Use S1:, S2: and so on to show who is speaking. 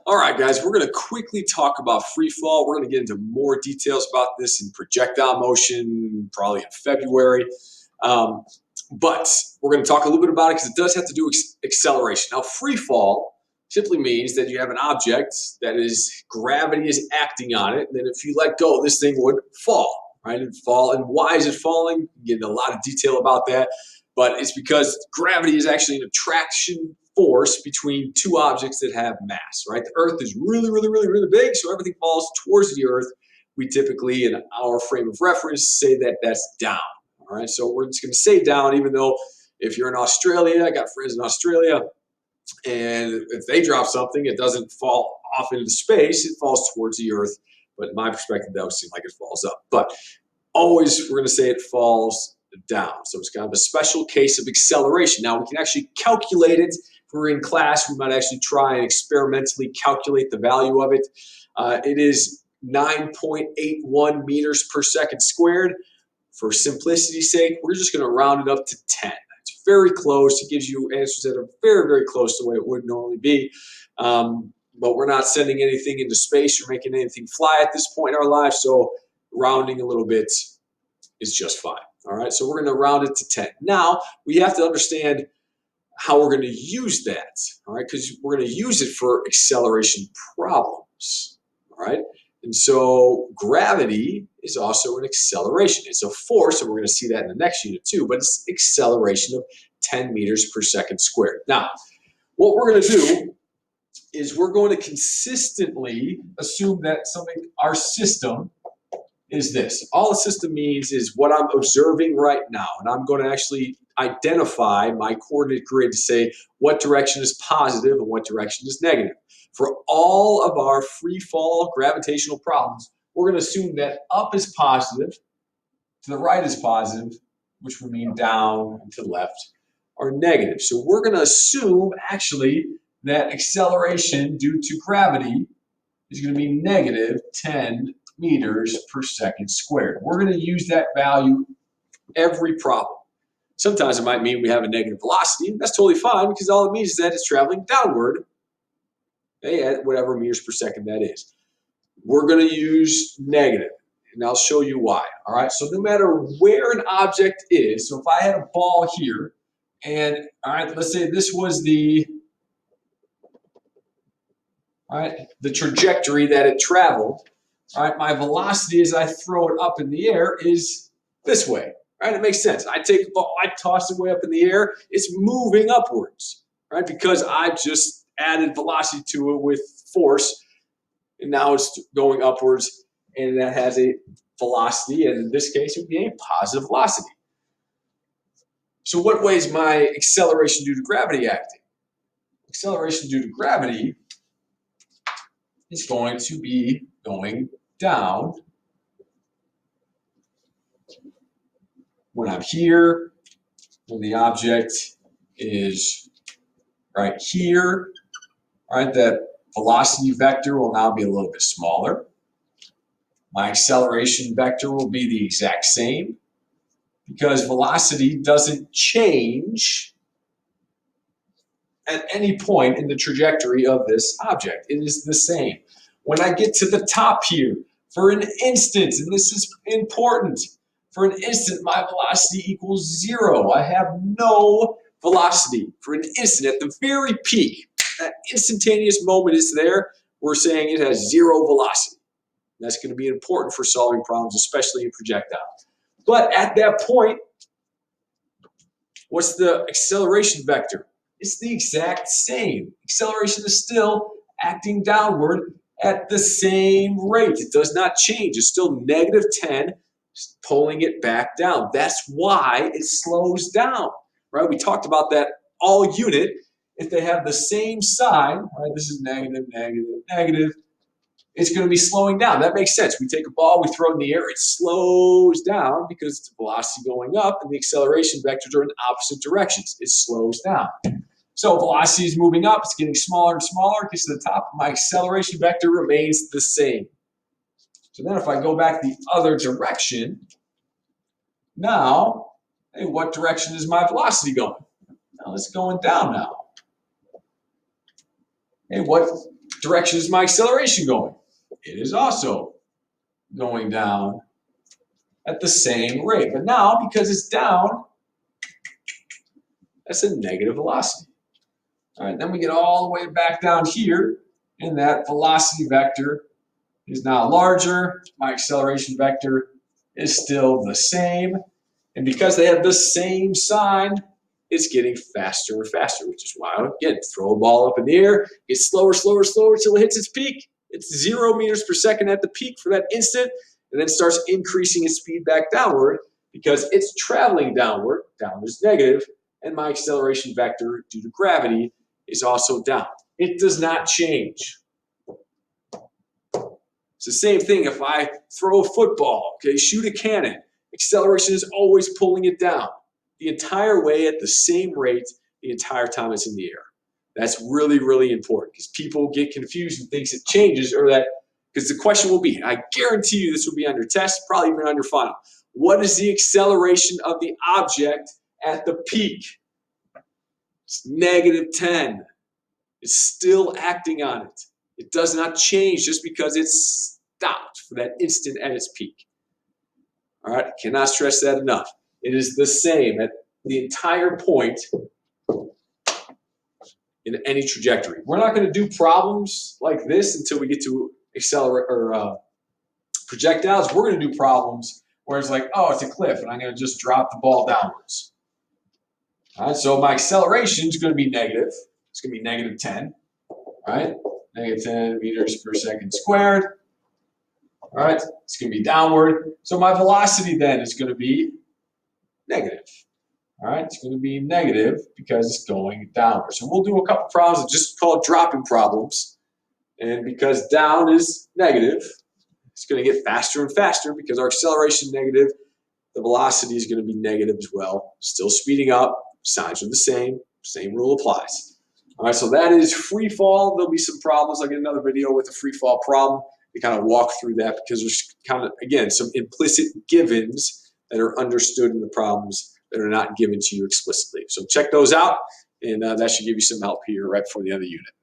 S1: All right, guys, we're going to quickly talk about free fall. We're going to get into more details about this in projectile motion, probably in February. Um, but we're going to talk a little bit about it because it does have to do with acceleration. Now, free fall simply means that you have an object that is gravity is acting on it, and then if you let go, this thing would fall, right? And fall. And why is it falling? You get a lot of detail about that, but it's because gravity is actually an attraction force between two objects that have mass, right? The Earth is really, really, really, really big, so everything falls towards the Earth. We typically, in our frame of reference, say that that's down. All right, so we're just going to say down, even though if you're in Australia, I got friends in Australia, and if they drop something, it doesn't fall off into space, it falls towards the Earth. But in my perspective, that would seem like it falls up. But always, we're going to say it falls down. So it's kind of a special case of acceleration. Now, we can actually calculate it. If we're in class, we might actually try and experimentally calculate the value of it. It is 9.81 meters per second squared. For simplicity's sake, we're just going to round it up to 10. It's very close. It gives you answers that are very, very close to the way it would normally be. But we're not sending anything into space or making anything fly at this point in our life, so rounding a little bit is just fine. All right, so we're going to round it to 10. Now, we have to understand how we're going to use that, all right, because we're going to use it for acceleration problems, all right? And so gravity is also an acceleration. It's a force, and we're going to see that in the next unit too, but it's acceleration of 10 meters per second squared. Now, what we're going to do is we're going to consistently assume that our system is this. All the system means is what I'm observing right now, and I'm going to actually identify my coordinate grid to say what direction is positive and what direction is negative. For all of our free fall gravitational problems, we're going to assume that up is positive, to the right is positive, which would mean down, and to the left are negative. So we're going to assume actually that acceleration due to gravity is going to be negative 10 meters per second squared. We're going to use that value every problem. Sometimes it might mean we have a negative velocity. That's totally fine because all it means is that it's traveling downward at whatever meters per second that is. We're going to use negative, and I'll show you why. All right, so no matter where an object is, so if I had a ball here, and all right, let's say this was the trajectory that it traveled. All right, my velocity as I throw it up in the air is this way. Right, it makes sense. I take a ball, I toss it way up in the air. It's moving upwards, right? Because I just added velocity to it with force, and now it's going upwards, and that has a velocity, and in this case, it would be a positive velocity. So what way is my acceleration due to gravity acting? Acceleration due to gravity is going to be going down when I'm here, when the object is right here, all right, that velocity vector will now be a little bit smaller. My acceleration vector will be the exact same because velocity doesn't change at any point in the trajectory of this object. It is the same. When I get to the top here, for an instant, and this is important, for an instant, my velocity equals 0. I have no velocity for an instant. At the very peak, that instantaneous moment is there, we're saying it has 0 velocity. That's going to be important for solving problems, especially in projectiles. But at that point, what's the acceleration vector? It's the exact same. Acceleration is still acting downward at the same rate. It does not change. It's still negative 10, pulling it back down. That's why it slows down, right? We talked about that all unit. If they have the same sign, right, this is negative, negative, negative, it's going to be slowing down. That makes sense. We take a ball, we throw it in the air, it slows down because it's velocity going up, and the acceleration vectors are in opposite directions. It slows down. So velocity is moving up, it's getting smaller and smaller, it gets to the top, my acceleration vector remains the same. So then if I go back the other direction, now, hey, what direction is my velocity going? Now it's going down now. Hey, what direction is my acceleration going? It is also going down at the same rate. But now, because it's down, that's a negative velocity. All right, then we get all the way back down here, and that velocity vector is now larger. My acceleration vector is still the same. And because they have the same sign, it's getting faster and faster, which is why, again, throw a ball up in the air, get slower, slower, slower until it hits its peak. It's 0 meters per second at the peak for that instant, and then starts increasing its speed back downward because it's traveling downward. Down is negative, and my acceleration vector, due to gravity, is also down. It does not change. It's the same thing if I throw a football, okay, shoot a cannon. Acceleration is always pulling it down the entire way at the same rate the entire time it's in the air. That's really, really important because people get confused and thinks it changes, or that, because the question will be, and I guarantee you this will be on your test, probably even on your final. What is the acceleration of the object at the peak? It's -10. It's still acting on it. It does not change just because it's stopped for that instant at its peak. All right, cannot stress that enough. It is the same at the entire point in any trajectory. We're not going to do problems like this until we get to accelerate or projectiles. We're going to do problems where it's like, oh, it's a cliff, and I'm going to just drop the ball downwards. All right, so my acceleration is going to be negative. It's going to be -10. All right, -10 meters per second squared. All right, it's going to be downward. So my velocity then is going to be negative. All right, it's going to be negative because it's going downward. So we'll do a couple problems just called dropping problems. And because down is negative, it's going to get faster and faster because our acceleration is negative. The velocity is going to be negative as well. Still speeding up. Signs are the same. Same rule applies. All right, so that is free fall. There'll be some problems. I'll get another video with a free fall problem to kind of walk through that because there's kind of, again, some implicit givens that are understood in the problems that are not given to you explicitly. So check those out, and that should give you some help here right before the end of the unit.